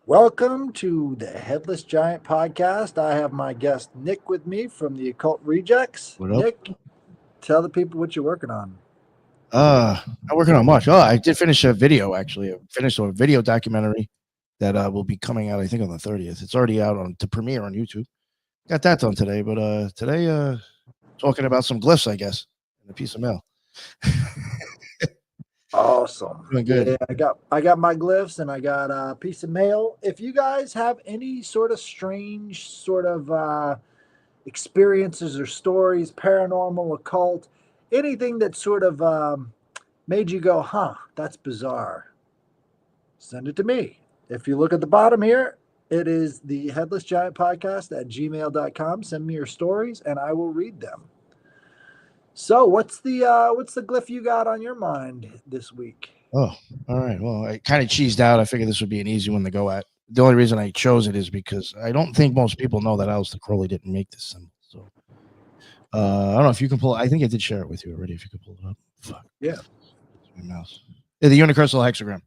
Welcome to the Headless Giant podcast. I have my guest Nick with me from the Occult Rejects. What up? Nick, tell the people what you're working on. Not working on much. Oh, I did finish a video actually. I finished a video documentary that will be coming out, I think, on the 30th. It's already out on to premiere on YouTube. Got that done today, but today talking about some glyphs, I guess, and a piece of mail. Awesome. Doing good. Yeah, I got my glyphs and I got a piece of mail. If you guys have any sort of strange sort of experiences or stories, paranormal, occult, anything that sort of made you go, huh, that's bizarre, send it to me. If you look at the bottom here, it is the Headless Giant Podcast at gmail.com. Send me your stories and I will read them. So what's the glyph you got on your mind this week? Oh, all right. Well, I kind of cheesed out. I figured this would be an easy one to go at. The only reason I chose it is because I don't think most people know that Aleister Crowley didn't make this symbol. So I don't know if you can pull. I think I did share it with you already. If you could pull it up. Fuck. Yeah. My mouse. Yeah, the unicursal hexagram.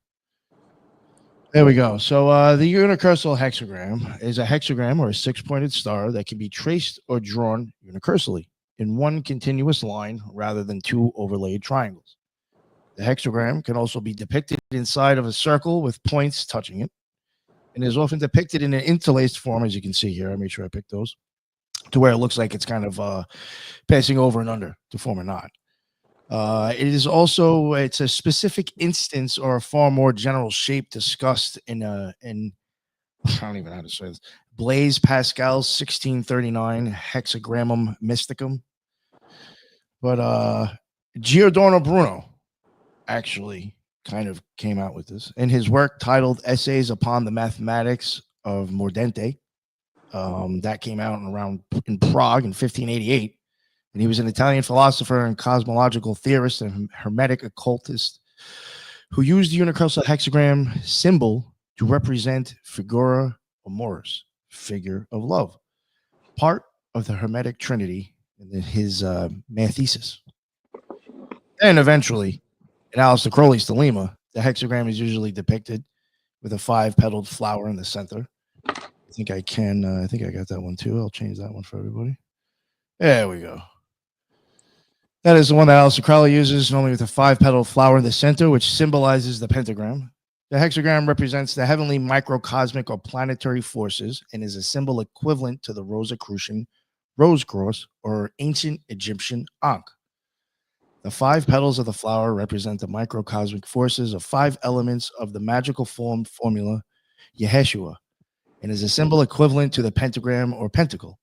There we go. So the unicursal hexagram is a hexagram or a six-pointed star that can be traced or drawn unicursally in one continuous line rather than two overlaid triangles. The hexagram can also be depicted inside of a circle with points touching it, and is often depicted in an interlaced form, as you can see here. I made sure I picked those, to where it looks like it's kind of passing over and under to form a knot. It is also, it's a specific instance or a far more general shape discussed in I don't even know how to say this, Blaise Pascal's 1639 Hexagrammum Mysticum. But Giordano Bruno actually kind of came out with this in his work titled Essays upon the Mathematics of Mordente. That came out in Prague in 1588. And he was an Italian philosopher and cosmological theorist and hermetic occultist who used the universal hexagram symbol to represent figura amoris, figure of love, part of the Hermetic Trinity in his Mathesis. And eventually, in Aleister Crowley's Thelema, the hexagram is usually depicted with a five-petaled flower in the center. I think I got that one too. I'll change that one for everybody. There we go. That is the one that Aleister Crowley uses, only with a five-petaled flower in the center, which symbolizes the pentagram. The hexagram represents the heavenly microcosmic or planetary forces and is a symbol equivalent to the Rosicrucian rose cross or ancient Egyptian Ankh. The five petals of the flower represent the microcosmic forces of five elements of the magical formula Yeshua, and is a symbol equivalent to the pentagram or pentacle.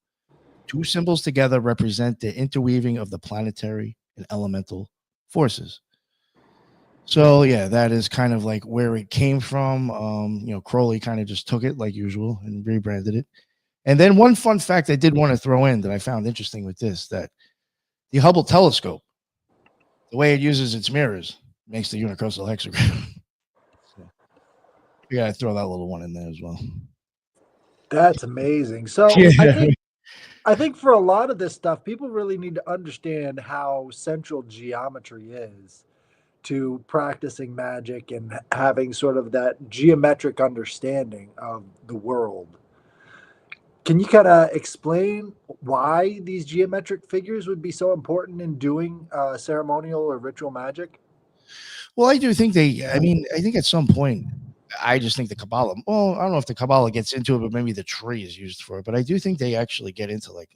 Two symbols together represent the interweaving of the planetary and elemental forces. So yeah, that is kind of like where it came from. Crowley kind of just took it like usual and rebranded it. And then one fun fact I did want to throw in that I found interesting with this, that the Hubble telescope, the way it uses its mirrors, makes the unicursal hexagram. So you gotta throw that little one in there as well. That's amazing. So Yeah. I think for a lot of this stuff, people really need to understand how central geometry is to practicing magic and having sort of that geometric understanding of the world. Can you kind of explain why these geometric figures would be so important in doing ceremonial or ritual magic? Well, I do think I think at some point, I just think the Kabbalah, well, I don't know if the Kabbalah gets into it, but maybe the tree is used for it. But I do think they actually get into like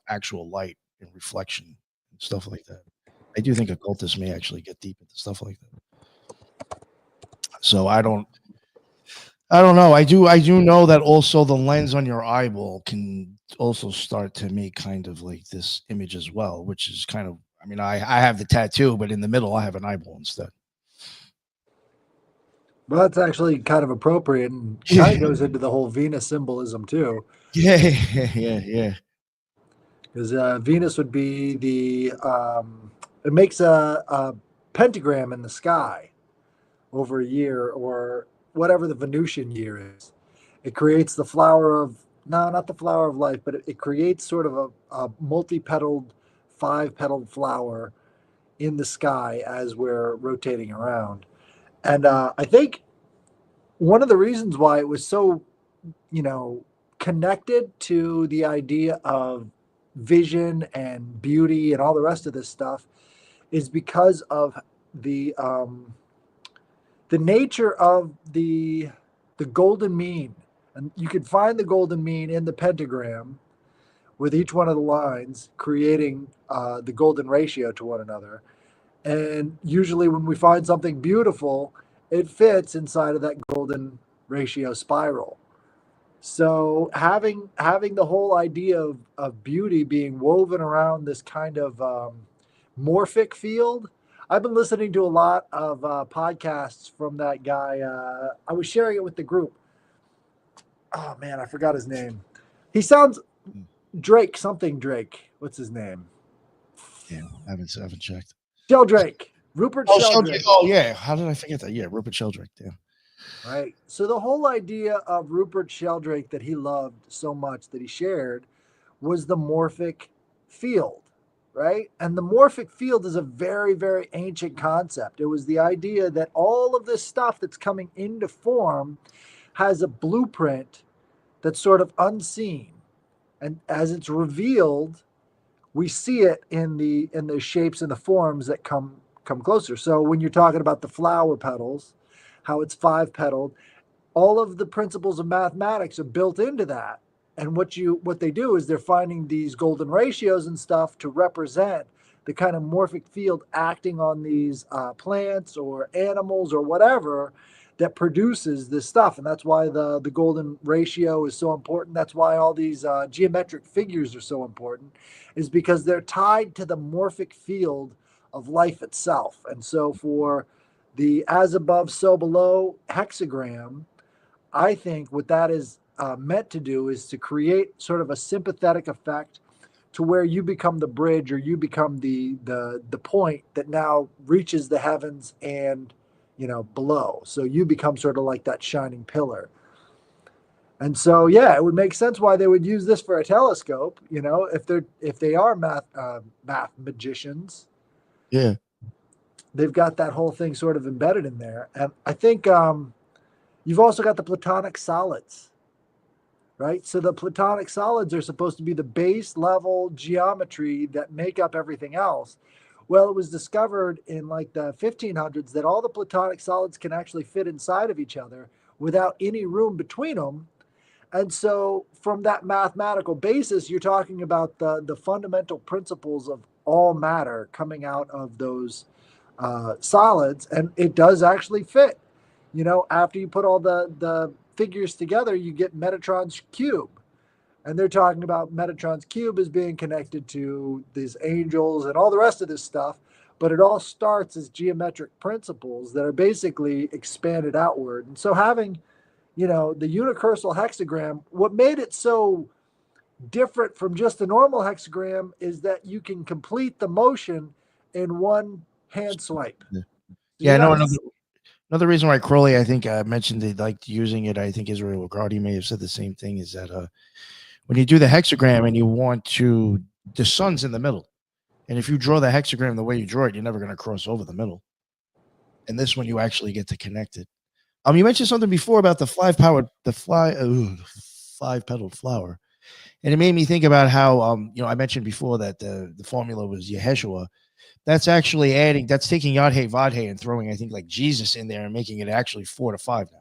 actual light and reflection and stuff like that. I do think occultists may actually get deep into stuff like that. So I don't know. I do know that also the lens on your eyeball can also start to make kind of like this image as well, which is kind of, I have the tattoo, but in the middle I have an eyeball instead. Well, that's actually kind of appropriate and kind of goes into the whole Venus symbolism too. Yeah. Because Venus would be it makes a pentagram in the sky over a year or whatever the Venusian year is. It creates the flower of, no, not the flower of life, but it creates sort of a multi-petaled, five-petaled flower in the sky as we're rotating around. And I think one of the reasons why it was so, connected to the idea of vision and beauty and all the rest of this stuff is because of the um, the nature of the golden mean. And you can find the golden mean in the pentagram with each one of the lines creating the golden ratio to one another. And usually, when we find something beautiful, it fits inside of that golden ratio spiral. So having the whole idea of beauty being woven around this kind of morphic field. I've been listening to a lot of podcasts from that guy. I was sharing it with the group. Oh man, I forgot his name. He sounds Drake, something Drake. What's his name? Yeah, I haven't checked. Sheldrake. Rupert Oh, Sheldrake. Oh, yeah. How did I forget that? Yeah, Rupert Sheldrake. Yeah. Right. So the whole idea of Rupert Sheldrake that he loved so much that he shared was the morphic field, right? And the morphic field is a very, very ancient concept. It was the idea that all of this stuff that's coming into form has a blueprint that's sort of unseen. And as it's revealed, we see it in the shapes and the forms that come closer. So when you're talking about the flower petals, how it's five petaled, all of the principles of mathematics are built into that. And what they do is they're finding these golden ratios and stuff to represent the kind of morphic field acting on these plants or animals or whatever that produces this stuff. And that's why the golden ratio is so important. That's why all these geometric figures are so important, is because they're tied to the morphic field of life itself. And so for the as above, so below hexagram, I think what that is meant to do is to create sort of a sympathetic effect to where you become the bridge, or you become the point that now reaches the heavens and below. So you become sort of like that shining pillar. And so yeah, it would make sense why they would use this for a telescope. If they are math magicians, Yeah. they've got that whole thing sort of embedded in there. And I think you've also got the platonic solids, right? So the platonic solids are supposed to be the base level geometry that make up everything else. Well, it was discovered in like the 1500s that all the platonic solids can actually fit inside of each other without any room between them. And so from that mathematical basis, you're talking about the fundamental principles of all matter coming out of those solids, and it does actually fit. After you put all the figures together, you get Metatron's cube. And they're talking about Metatron's cube as being connected to these angels and all the rest of this stuff. But it all starts as geometric principles that are basically expanded outward. And so having, the universal hexagram, what made it so different from just a normal hexagram is that you can complete the motion in one hand swipe. Yeah. So Yeah, you're I know not another reason why Crowley, I think, mentioned they liked using it. I think Israel Lagarde may have said the same thing. Is that when you do the hexagram and you want to, the sun's in the middle, and if you draw the hexagram the way you draw it, you're never going to cross over the middle. And this one, you actually get to connect it. You mentioned something before about the five petaled flower, and it made me think about how I mentioned before that the formula was Yeshua. That's actually that's taking Yod He Vod He and throwing, I think, like Jesus in there and making it actually 4 to 5 now.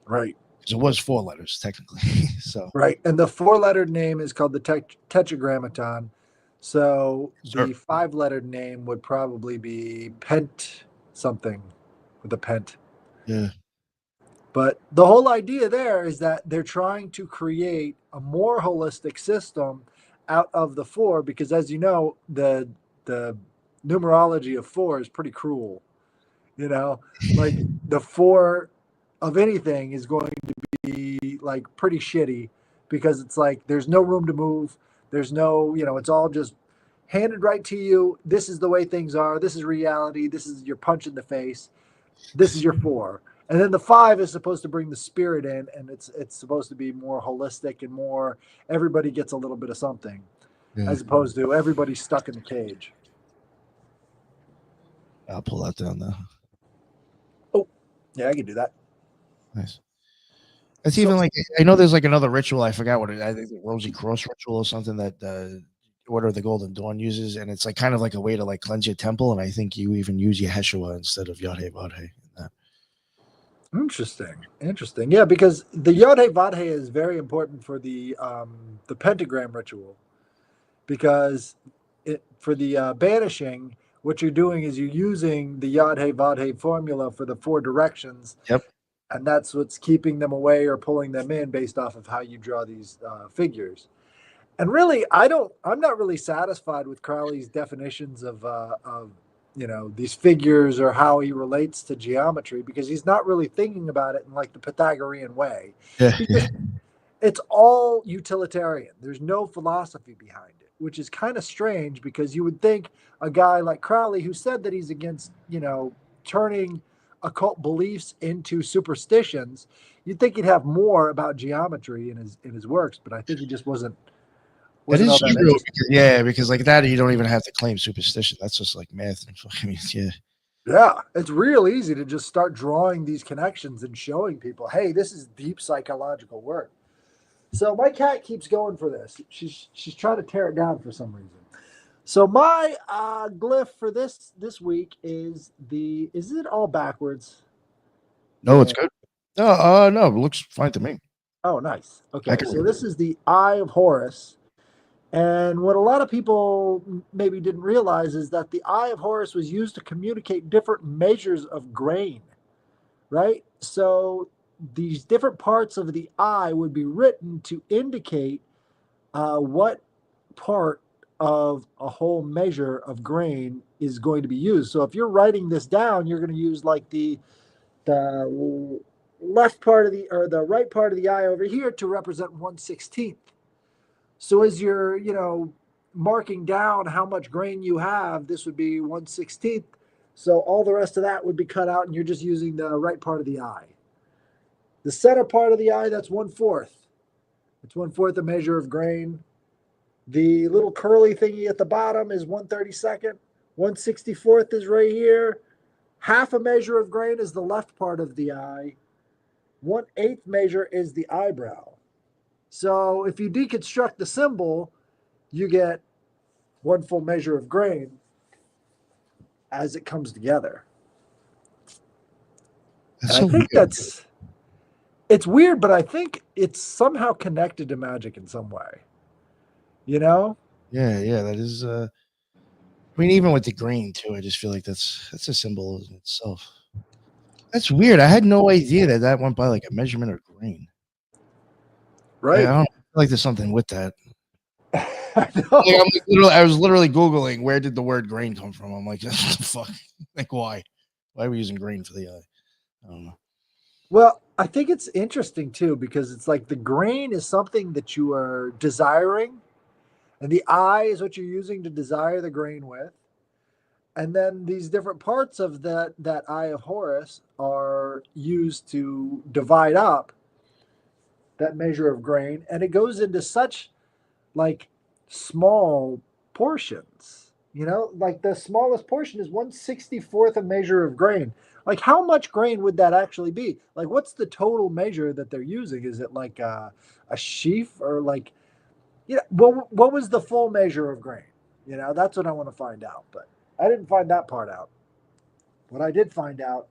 right. Because it was 4 letters technically. So Right. And the 4-lettered name is called the tetragrammaton. So the 5-lettered name would probably be pent something with a pent. Yeah. But the whole idea there is that they're trying to create a more holistic system out of the 4, because as you know, the numerology of 4 is pretty cruel. Like the 4 of anything is going to be like pretty shitty, because it's like there's no room to move. There's no, it's all just handed right to you. This is the way things are. This is reality. This is your punch in the face. This is your 4. And then the 5 is supposed to bring the spirit in, and it's supposed to be more holistic and more everybody gets a little bit of something, as opposed to everybody stuck in the cage. I'll pull that down now. Oh, yeah, I can do that. Nice. It's So even like I know there's like another ritual. I forgot what it. I think the Rosy Cross ritual or something that Order of the Golden Dawn uses, and it's like kind of like a way to like cleanse your temple. And I think you even use Yeshua instead of Yahweh Vadhe. interesting. Yeah, because the Yod He Vav He is very important for the pentagram ritual because for the banishing, what you're doing is you're using the Yod He Vav He formula for the four directions, Yep. and that's what's keeping them away or pulling them in based off of how you draw these figures. And really, I'm not really satisfied with Crowley's definitions of these figures or how he relates to geometry because he's not really thinking about it in like the Pythagorean way. Yeah. He Yeah. just It's all utilitarian. There's no philosophy behind it, which is kind of strange because you would think a guy like Crowley, who said that he's against, turning occult beliefs into superstitions, you'd think he'd have more about geometry in his works, but I think he just That wasn't is all that true. interested. Because, yeah, because like that, you don't even have to claim superstition. That's just like math. And I mean, yeah. Yeah, it's real easy to just start drawing these connections and showing people, hey, this is deep psychological work. So my cat keeps going for this. She's trying to tear it down for some reason. So my glyph for this week is it all backwards? No, it's Yeah. good. No, no, it looks fine to me. Oh, nice. I Okay, can so read it. this is the Eye of Horus, and what a lot of people maybe didn't realize is that the Eye of Horus was used to communicate different measures of grain, right? So these different parts of the eye would be written to indicate what part of a whole measure of grain is going to be used. So if you're writing this down, you're going to use like the left part of the or the right part of the eye over here to represent 1/16th. So as you're, marking down how much grain you have, this would be 1/16th. So all the rest of that would be cut out, and you're just using the right part of the eye. The center part of the eye, that's 1/4. It's 1/4 a measure of grain. The little curly thingy at the bottom is 1/32nd. 1/64th is right here. Half a measure of grain is the left part of the eye. 1/8 measure is the eyebrow. So if you deconstruct the symbol, you get one full measure of grain as it comes together. That's And I so think weird. it's weird, but I think it's somehow connected to magic in some way. You know? Yeah, yeah, that is. I mean, even with the green too, I just feel like that's a symbol in itself. That's weird. I had no idea that that went by like a measurement of grain. I Right. don't I feel like there's something with that. I Like, know. I was literally Googling where did the word grain come from. I'm like, what the fuck? Like, why? Why are we using grain for the eye? I don't know. Well, I think it's interesting too because it's like the grain is something that you are desiring, and the eye is what you're using to desire the grain with. And then these different parts of that eye of Horus are used to divide up that measure of grain, and it goes into such like small portions. Like the smallest portion is 1/64th a measure of grain. Like how much grain would that actually be? Like what's the total measure that they're using? Is it like a sheaf or like what was the full measure of grain? That's what I want to find out. But I didn't find that part out. What I did find out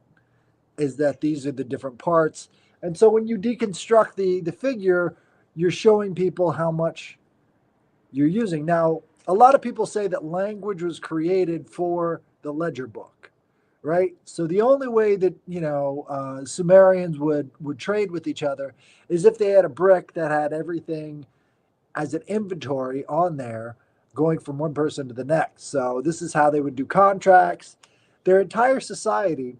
is that these are the different parts. And so when you deconstruct the figure, you're showing people how much you're using. Now, a lot of people say that language was created for the ledger book, right? So the only way that Sumerians would trade with each other is if they had a brick that had everything as an inventory on there, going from one person to the next. So this is how they would do contracts. Their entire society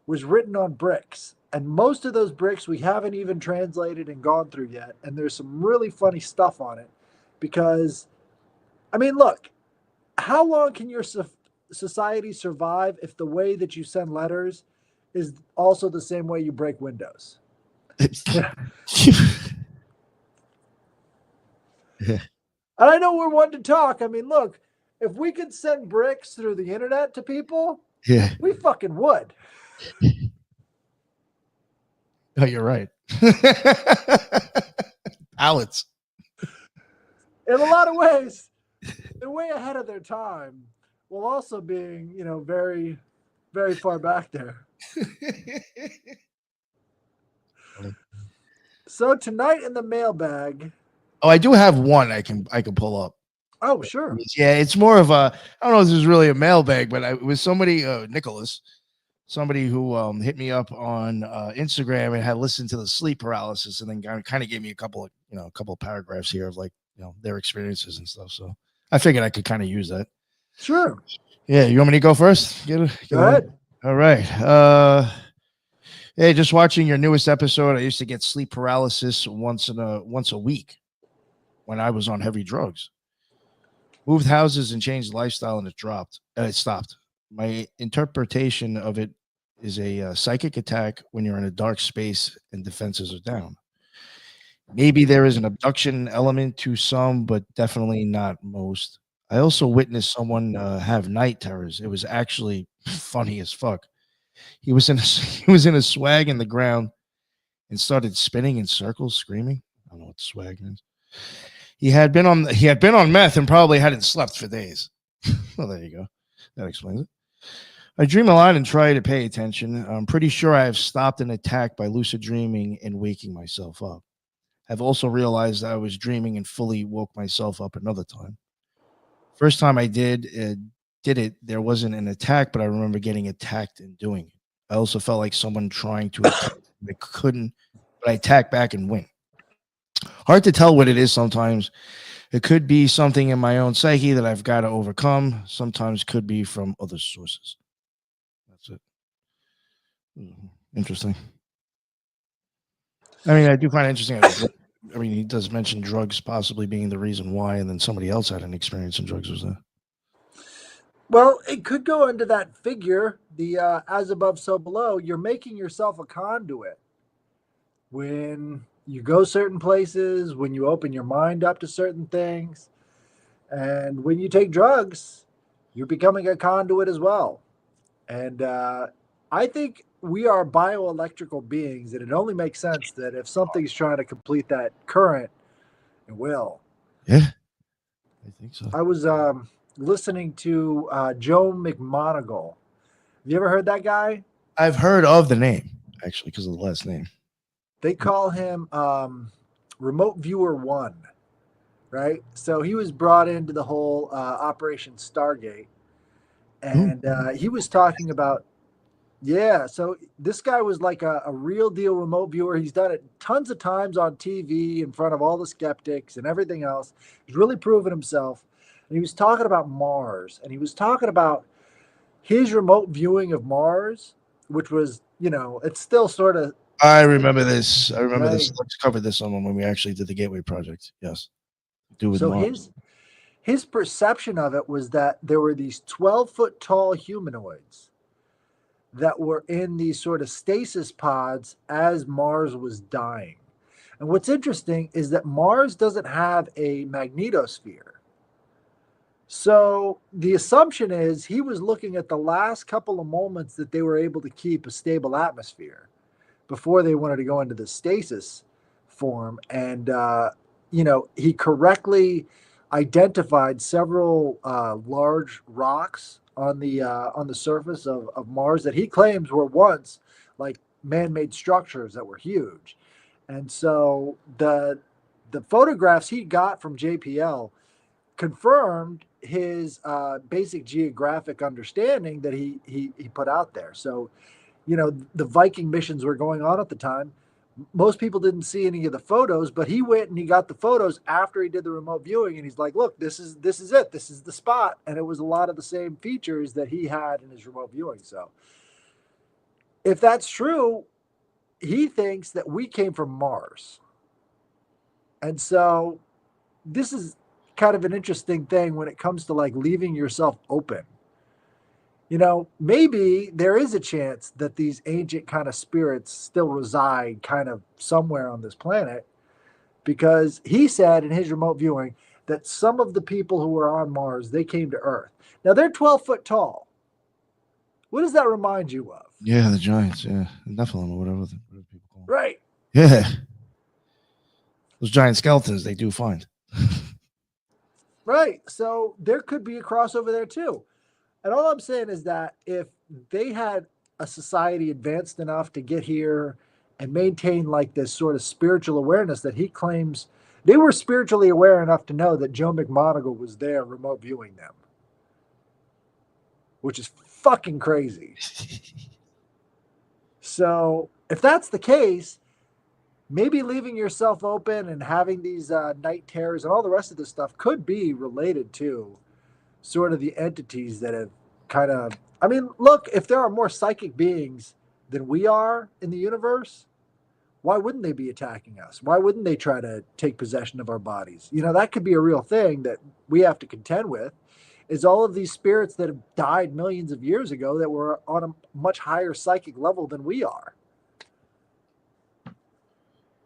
was written on bricks. And most of those bricks we haven't even translated and gone through yet. And there's some really funny stuff on it because, I mean, look, how long can your society survive if the way that you send letters is also the same way you break windows? Yeah. Yeah. And I know we're one to talk. I mean, look, if we could send bricks through the internet to people, Yeah. we fucking would. Oh, you're right. Pallets. In a lot of ways, they're way ahead of their time, while also being, very, very far back there. So tonight in the mailbag. Oh, I do have one I can pull up. Oh, sure. Yeah, it's more of a, I don't know if this is really a mailbag, but it was somebody, Nicholas, somebody who hit me up on Instagram and had listened to the sleep paralysis, and then kind of gave me a couple of paragraphs here of like, their experiences and stuff. So I figured I could kind of use that. Sure. Yeah, you want me to go first? Go ahead. All right. Hey, just watching your newest episode. I used to get sleep paralysis once a week when I was on heavy drugs. Moved houses and changed lifestyle, and it stopped. My interpretation of it is a psychic attack when you're in a dark space and defenses are down. Maybe there is an abduction element to some, but definitely not most. I also witnessed someone have night terrors. It was actually funny as fuck. He was in a swag in the ground and started spinning in circles, screaming. I don't know what swag is. He had been on meth and probably hadn't slept for days. Well, there you go. That explains it. I dream a lot and try to pay attention. I'm pretty sure I have stopped an attack by lucid dreaming and waking myself up. I've also realized that I was dreaming and fully woke myself up another time. First time I did it, there wasn't an attack, but I remember getting attacked and doing it. I also felt like someone trying to attack. They couldn't, but I attacked back and win. Hard to tell what it is sometimes. It could be something in my own psyche that I've got to overcome. Sometimes could be from other sources. That's it. Interesting. I mean, I do find it interesting. I mean, he does mention drugs possibly being the reason why, and then somebody else had an experience in drugs. Was that? Well, it could go into that figure, the as above, so below. You're making yourself a conduit. When you go certain places, when you open your mind up to certain things, and when you take drugs, you're becoming a conduit as well. And I think we are bioelectrical beings, and it only makes sense that if something's trying to complete that current, it will. Yeah, I think so. I was listening to Joe McMoneagle. Have you ever heard that guy? I've heard of the name, actually, because of the last name. They call him Remote Viewer One, right? So he was brought into the whole Operation Stargate, and he was talking about, yeah. So this guy was like a real deal remote viewer. He's done it tons of times on TV in front of all the skeptics and everything else. He's really proven himself. And he was talking about Mars, and he was talking about his remote viewing of Mars, which was, it's still sort of. I remember this. Right. Let's cover this on when we actually did the Gateway Project. Yes. Do with So Mars. his perception of it was that there were these 12-foot tall humanoids that were in these sort of stasis pods as Mars was dying. And what's interesting is that Mars doesn't have a magnetosphere. So the assumption is he was looking at the last couple of moments that they were able to keep a stable atmosphere before they wanted to go into the stasis form. And, he correctly identified several large rocks on the surface of Mars that he claims were once like man-made structures that were huge. And so the photographs he got from JPL confirmed his basic geographic understanding that he put out there. So, the Viking missions were going on at the time. Most people didn't see any of the photos, but he went and he got the photos after he did the remote viewing, and he's like, "Look, this is it. This is the spot." And it was a lot of the same features that he had in his remote viewing. So, if that's true, he thinks that we came from Mars. And so, this is kind of an interesting thing when it comes to like leaving yourself open. Maybe there is a chance that these ancient kind of spirits still reside kind of somewhere on this planet, because he said in his remote viewing that some of the people who were on Mars, they came to Earth. Now they're 12 foot tall. What does that remind you of? Yeah, the Giants. Yeah, Nephilim or whatever people call Right. Yeah. Those giant skeletons, they do find. Right. So there could be a crossover there too. And all I'm saying is that if they had a society advanced enough to get here and maintain like this sort of spiritual awareness that he claims, they were spiritually aware enough to know that Joe McMoneagle was there remote viewing them, which is fucking crazy. So if that's the case, maybe leaving yourself open and having these night terrors and all the rest of this stuff could be related to sort of the entities that have kind of. I mean, look, if there are more psychic beings than we are in the universe, why wouldn't they be attacking us? Why wouldn't they try to take possession of our bodies? You know, that could be a real thing that we have to contend with. Is all of these spirits that have died millions of years ago that were on a much higher psychic level than we are.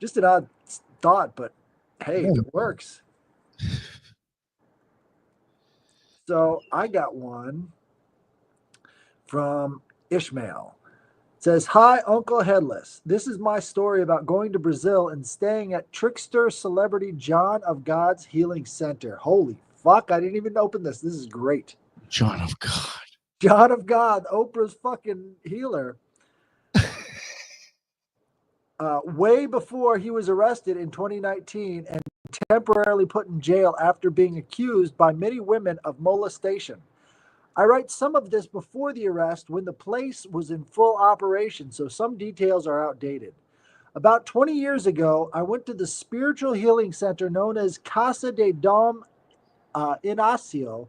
Just an odd thought, but hey, if it works. So I got one from Ishmael. It says, "Hi, Uncle Headless. This is my story about going to Brazil and staying at trickster celebrity John of God's Healing Center." Holy fuck, I didn't even open this. This is great. John of God. John of God, Oprah's fucking healer. Way before he was arrested in 2019 and temporarily put in jail after being accused by many women of molestation. I write some of this before the arrest when the place was in full operation, so some details are outdated. About 20 years ago, I went to the spiritual healing center known as Casa de Dom Inacio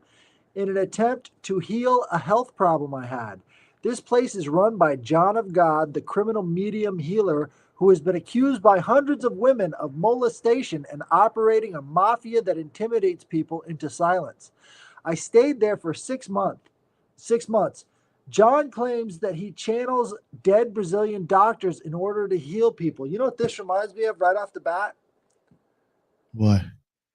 in an attempt to heal a health problem I had. This place is run by John of God, the criminal medium healer who has been accused by hundreds of women of molestation and operating a mafia that intimidates people into silence. I stayed there for 6 months. 6 months. John claims that he channels dead Brazilian doctors in order to heal people. You know what this reminds me of right off the bat? What?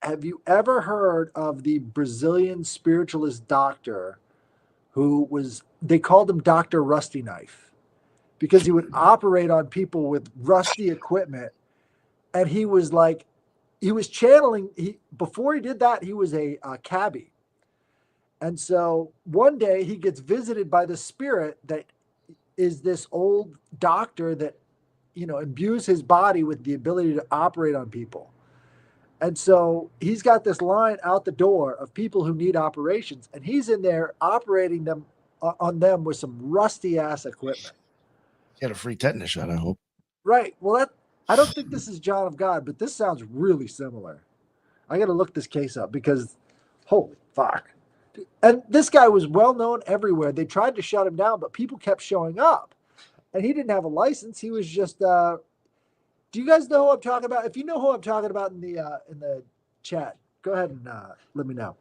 Have you ever heard of the Brazilian spiritualist doctor who was, they called him Dr. Rusty Knife because he would operate on people with rusty equipment. And he was like, he was channeling, before he did that, he was a cabbie. And so one day he gets visited by the spirit that is this old doctor that, you know, imbues his body with the ability to operate on people. And so he's got this line out the door of people who need operations, and he's in there operating them on them with some rusty ass equipment. Get a free tetanus shot, I hope. Right. Well, that I don't think this is John of God, but this sounds really similar. I got to look this case up because, holy fuck. And this guy was well known everywhere. They tried to shut him down, but people kept showing up. And he didn't have a license. He was just. Do you guys know who I'm talking about? If you know who I'm talking about in the chat, go ahead and let me know.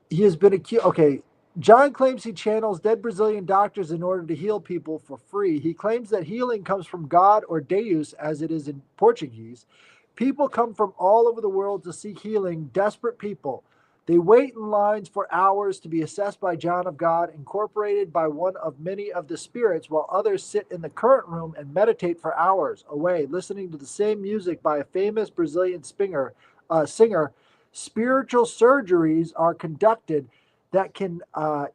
He has been accused. Okay, John claims he channels dead Brazilian doctors in order to heal people for free. He claims that healing comes from God or Deus, as it is in Portuguese. People come from all over the world to seek healing, desperate people. They wait in lines for hours to be assessed by John of God, incorporated by one of many of the spirits, while others sit in the current room and meditate for hours away, listening to the same music by a famous Brazilian singer. Spiritual surgeries are conducted that can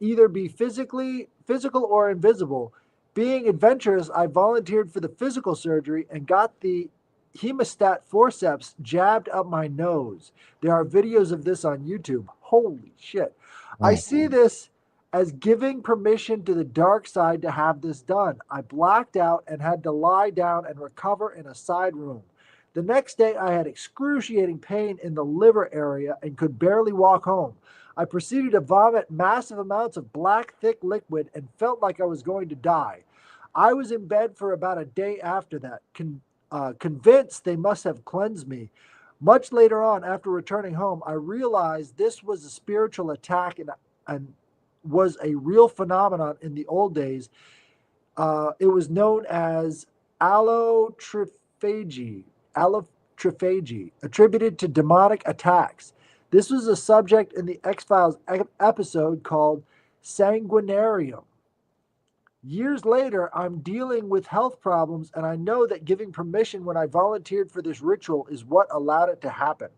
either be physical or invisible. Being adventurous, I volunteered for the physical surgery and got the hemostat forceps jabbed up my nose. There are videos of this on YouTube. Holy shit. I see this as giving permission to the dark side to have this done. I blacked out and had to lie down and recover in a side room. The next day, I had excruciating pain in the liver area and could barely walk home. I proceeded to vomit massive amounts of black, thick liquid and felt like I was going to die. I was in bed for about a day after that, convinced they must have cleansed me. Much later on, after returning home, I realized this was a spiritual attack and was a real phenomenon in the old days. It was known as allotrophagy, attributed to demonic attacks. This was a subject in the X-Files episode called Sanguinarium. Years later, I'm dealing with health problems, and I know that giving permission when I volunteered for this ritual is what allowed it to happen.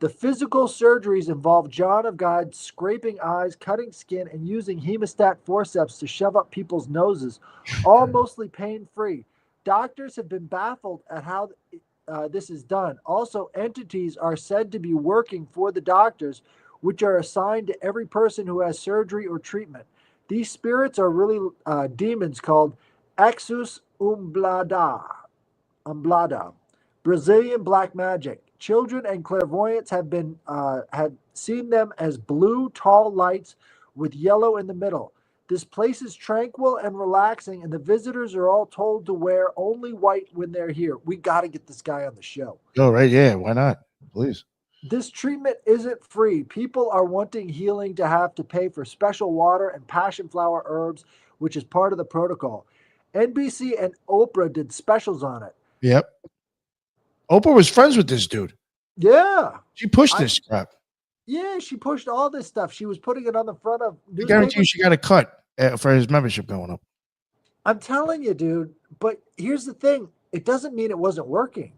The physical surgeries involve John of God scraping eyes, cutting skin, and using hemostat forceps to shove up people's noses, all mostly pain free. Doctors have been baffled at how this is done. Also, entities are said to be working for the doctors, which are assigned to every person who has surgery or treatment. These spirits are really demons called Exus Umblada, Brazilian black magic. Children and clairvoyants had seen them as blue, tall lights with yellow in the middle. This place is tranquil and relaxing, and the visitors are all told to wear only white when they're here. We got to get this guy on the show. Oh, right. Yeah. Why not? Please. This treatment isn't free. People are wanting healing to have to pay for special water and passion flower herbs, which is part of the protocol. NBC and Oprah did specials on it. Yep. Oprah was friends with this dude. Yeah. She pushed this crap. Yeah, she pushed all this stuff. She was putting it on the front of I guarantee you she got a cut for his membership going up. I'm telling you, dude. But here's the thing. It doesn't mean it wasn't working.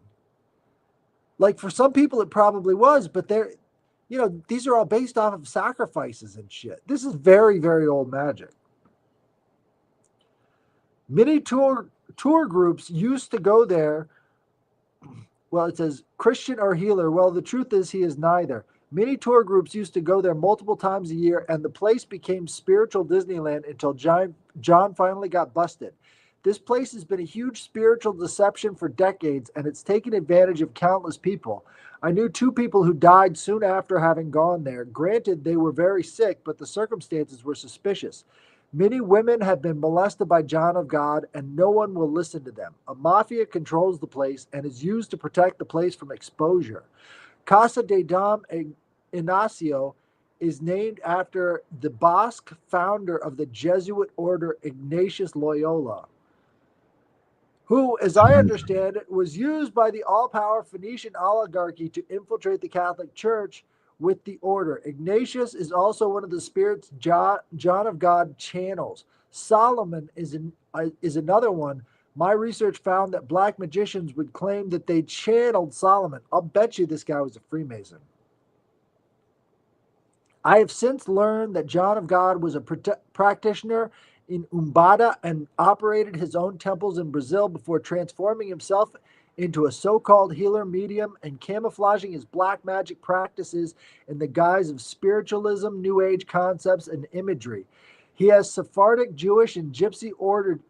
Like for some people it probably was, but these are all based off of sacrifices and shit. This is very, very old magic. Many tour groups used to go there. Well, it says Christian or healer. Well, the truth is he is neither. Many tour groups used to go there multiple times a year, and the place became spiritual Disneyland until John finally got busted. This place has been a huge spiritual deception for decades, and it's taken advantage of countless people. I knew 2 people who died soon after having gone there. Granted, they were very sick, but the circumstances were suspicious. Many women have been molested by John of God, and no one will listen to them. A mafia controls the place and is used to protect the place from exposure. Casa de Dom Ignacio is named after the Basque founder of the Jesuit order, Ignatius Loyola, who, as I understand it, was used by the all-powerful Phoenician oligarchy to infiltrate the Catholic Church with the order. Ignatius is also one of the spirits John of God channels. Solomon is another one. My research found that black magicians would claim that they channeled Solomon. I'll bet you this guy was a Freemason. I have since learned that John of God was a practitioner in Umbanda and operated his own temples in Brazil before transforming himself into a so-called healer medium and camouflaging his black magic practices in the guise of spiritualism, New Age concepts, and imagery. He has Sephardic, Jewish, and Gypsy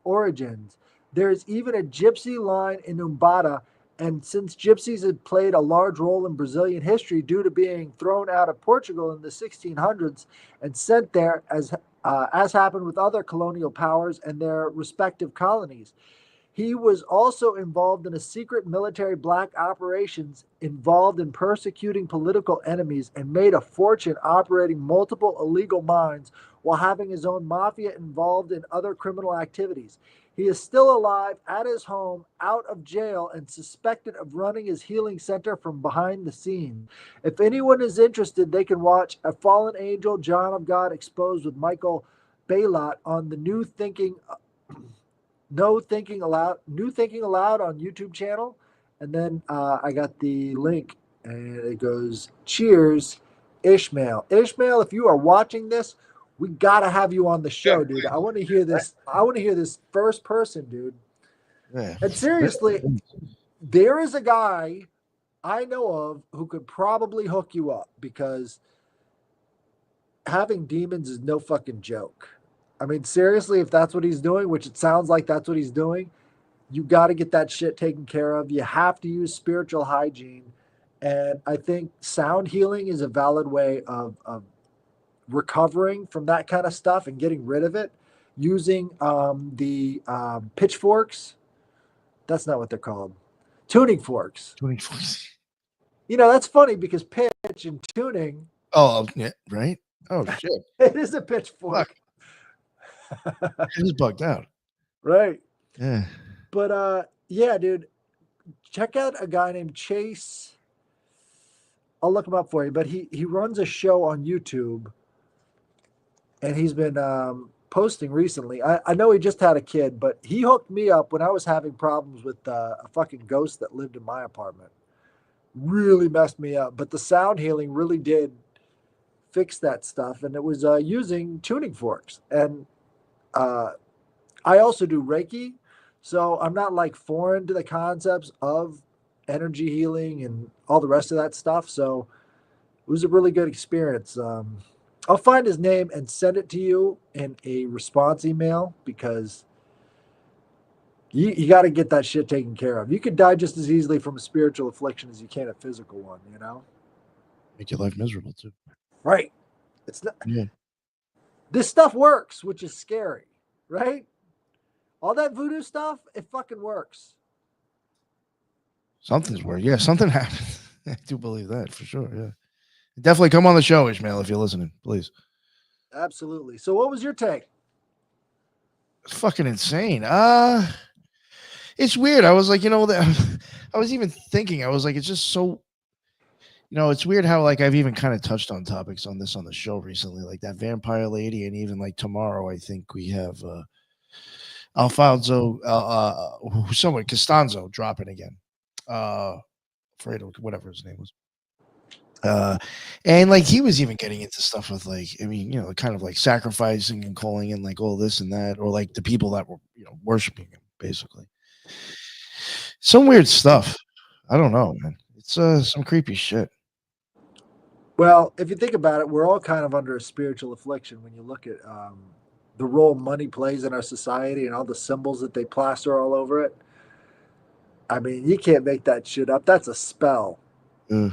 origins. There is even a Gypsy line in Umbanda, and since Gypsies had played a large role in Brazilian history due to being thrown out of Portugal in the 1600s and sent there as happened with other colonial powers and their respective colonies. He was also involved in a secret military black operations involved in persecuting political enemies and made a fortune operating multiple illegal mines while having his own mafia involved in other criminal activities. He is still alive at his home, out of jail, and suspected of running his healing center from behind the scenes. If anyone is interested, they can watch A Fallen Angel, John of God Exposed with Michael Baylot on the New Thinking Aloud on YouTube channel. And then I got the link, and it goes, cheers, Ishmael. Ishmael, if you are watching this, we got to have you on the show, dude. I want to hear this. I want to hear this first person, dude. Yeah. And seriously, there is a guy I know of who could probably hook you up, because having demons is no fucking joke. I mean, seriously, if that's what he's doing, which it sounds like that's what he's doing, you got to get that shit taken care of. You have to use spiritual hygiene. And I think sound healing is a valid way of recovering from that kind of stuff and getting rid of it using the pitchforks. That's not what they're called. Tuning forks. Tuning forks. That's funny because pitch and tuning. Oh, yeah, right. Oh, shit. It is a pitchfork. He's bugged out. Right. Yeah. But yeah, dude, check out a guy named Chase. I'll look him up for you, but he runs a show on YouTube, and he's been posting recently. I know he just had a kid, but he hooked me up when I was having problems with a fucking ghost that lived in my apartment. Really messed me up. But the sound healing really did fix that stuff, and it was using tuning forks. And uh, I also do Reiki, so I'm not like foreign to the concepts of energy healing and all the rest of that stuff. So it was a really good experience. I'll find his name and send it to you in a response email because you got to get that shit taken care of. You could die just as easily from a spiritual affliction as you can a physical one, you know? Make your life miserable too. Right. It's not, Yeah. this stuff works, which is scary, right? All that voodoo stuff, it fucking works. Something's weird. Yeah, something happened. I do believe that for sure. Yeah. Definitely come on the show, Ishmael, if you're listening, please. Absolutely. So what was your take? It's fucking insane. It's weird. I was like, I was even thinking, I was like, it's just so, it's weird how like I've even kind of touched on topics on this on the show recently, like that vampire lady, and even like tomorrow, I think we have Alfonso, someone Costanzo dropping again. Fredo, whatever his name was. And like he was even getting into stuff with like, I mean, kind of like sacrificing and calling in like all this and that, or like the people that were, worshiping him, basically. Some weird stuff. I don't know, man. It's some creepy shit. Well, if you think about it, we're all kind of under a spiritual affliction when you look at the role money plays in our society and all the symbols that they plaster all over it. I mean, you can't make that shit up. That's a spell. Uh,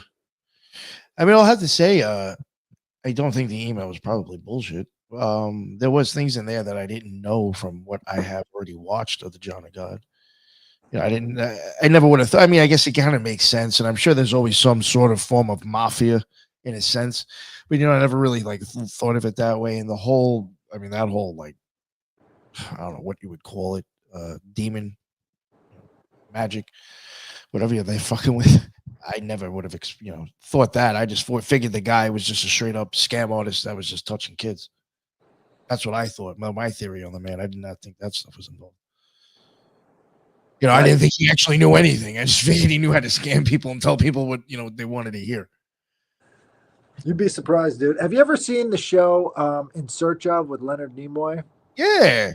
I mean, I'll have to say, I don't think the email was probably bullshit. There was things in there that I didn't know from what I have already watched of the John of God. I didn't. I never would have thought. I mean, I guess it kind of makes sense, and I'm sure there's always some sort of form of mafia in a sense, but I never really like thought of it that way. And the whole, I mean, that whole like, I don't know what you would call it, demon, magic, whatever they fucking with. I never would have, thought that. I just figured the guy was just a straight up scam artist that was just touching kids. That's what I thought. My theory on the man. I did not think that stuff was involved. I didn't think he actually knew anything. I just figured he knew how to scam people and tell people what they wanted to hear. You'd be surprised, dude. Have you ever seen the show In Search of with Leonard Nimoy? Yeah.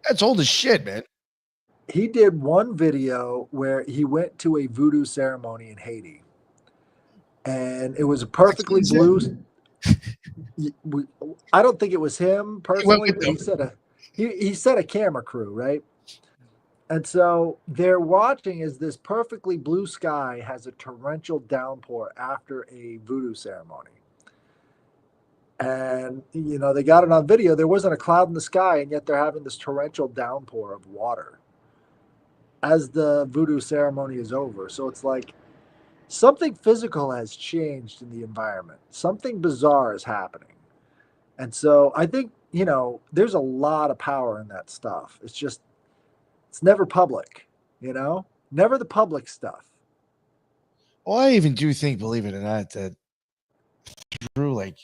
That's old as shit, man. He did one video where he went to a voodoo ceremony in Haiti, and it was a perfectly blue. I don't think it was him personally, but he said a camera crew, right? And so they're watching as this perfectly blue sky has a torrential downpour after a voodoo ceremony. And, they got it on video. There wasn't a cloud in the sky, and yet they're having this torrential downpour of water as the voodoo ceremony is over. So it's like something physical has changed in the environment. Something bizarre is happening. And so I think, there's a lot of power in that stuff. It's never public, never the public stuff. Well, I even do think, believe it or not, that through like,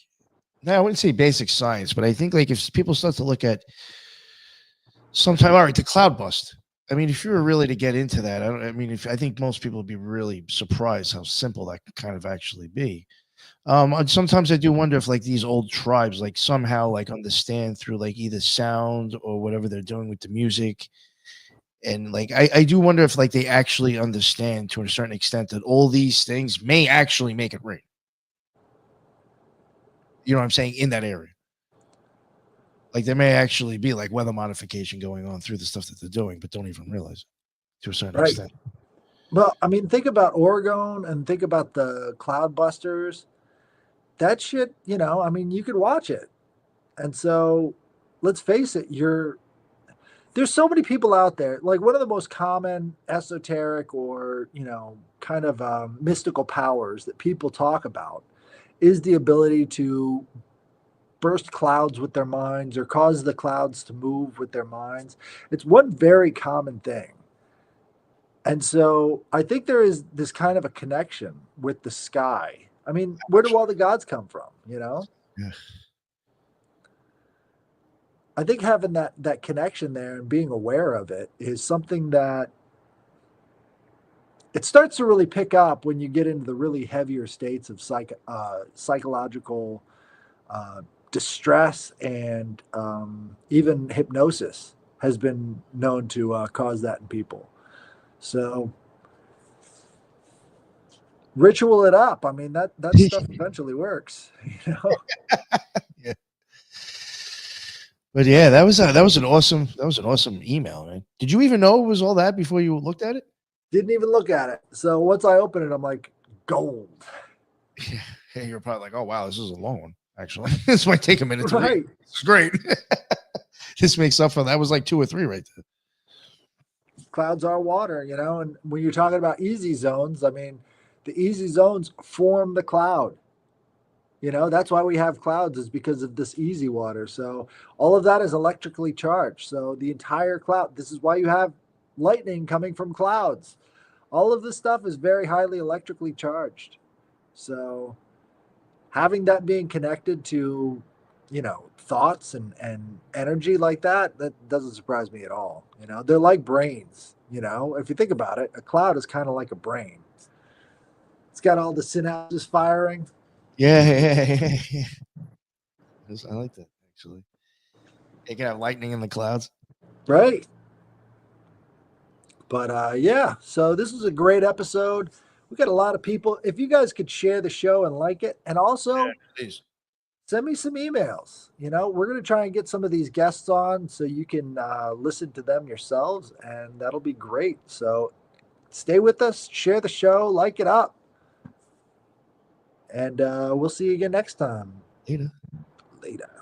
no, I wouldn't say basic science, but I think like if people start to look at sometime, all right, the cloud bust. I mean, if you were really to get into that, I think most people would be really surprised how simple that could kind of actually be. Sometimes I do wonder if like these old tribes like somehow like understand through like either sound or whatever they're doing with the music. And like I do wonder if like they actually understand to a certain extent that all these things may actually make it rain. You know what I'm saying? In that area. Like there may actually be like weather modification going on through the stuff that they're doing, but don't even realize it to a certain extent. Well, I mean, think about Oregon and think about the cloud busters. That shit, you could watch it. And so let's face it, there's so many people out there. Like one of the most common esoteric or, kind of mystical powers that people talk about is the ability to burst clouds with their minds or cause the clouds to move with their minds. It's one very common thing. And so I think there is this kind of a connection with the sky. I mean, where do all the gods come from, Yeah. I think having that connection there and being aware of it is something that it starts to really pick up when you get into the really heavier states of psychological uh, distress, and even hypnosis has been known to cause that in people. So ritual it up. I mean, that stuff eventually works, you know. Yeah. But yeah, that was an awesome email, man. Did you even know it was all that before you looked at it? Didn't even look at it. So once I open it, I'm like, gold. Yeah. Hey, you're probably like, oh wow, this is a long one. Actually, this might take a minute to read. Right. It's great. This makes up for that. Was like 2 or 3 right there. Clouds are water, you know. And when you're talking about easy zones, I mean, the easy zones form the cloud. You know, that's why we have clouds, is because of this easy water. So all of that is electrically charged. So the entire cloud, this is why you have lightning coming from clouds. All of this stuff is very highly electrically charged. So having that being connected to, you know, thoughts and energy like that, that doesn't surprise me at all. You know, they're like brains. You know, if you think about it, a cloud is kind of like a brain. It's got all the synapses firing. Yeah, yeah. I like that actually. You can have lightning in the clouds. Right. But yeah, so this was a great episode. We got a lot of people. If you guys could share the show and like it, and also Please. send me some emails. You know, we're going to try and get some of these guests on so you can listen to them yourselves, and that'll be great. So stay with us, share the show, like it up, and we'll see you again next time. Later. Later.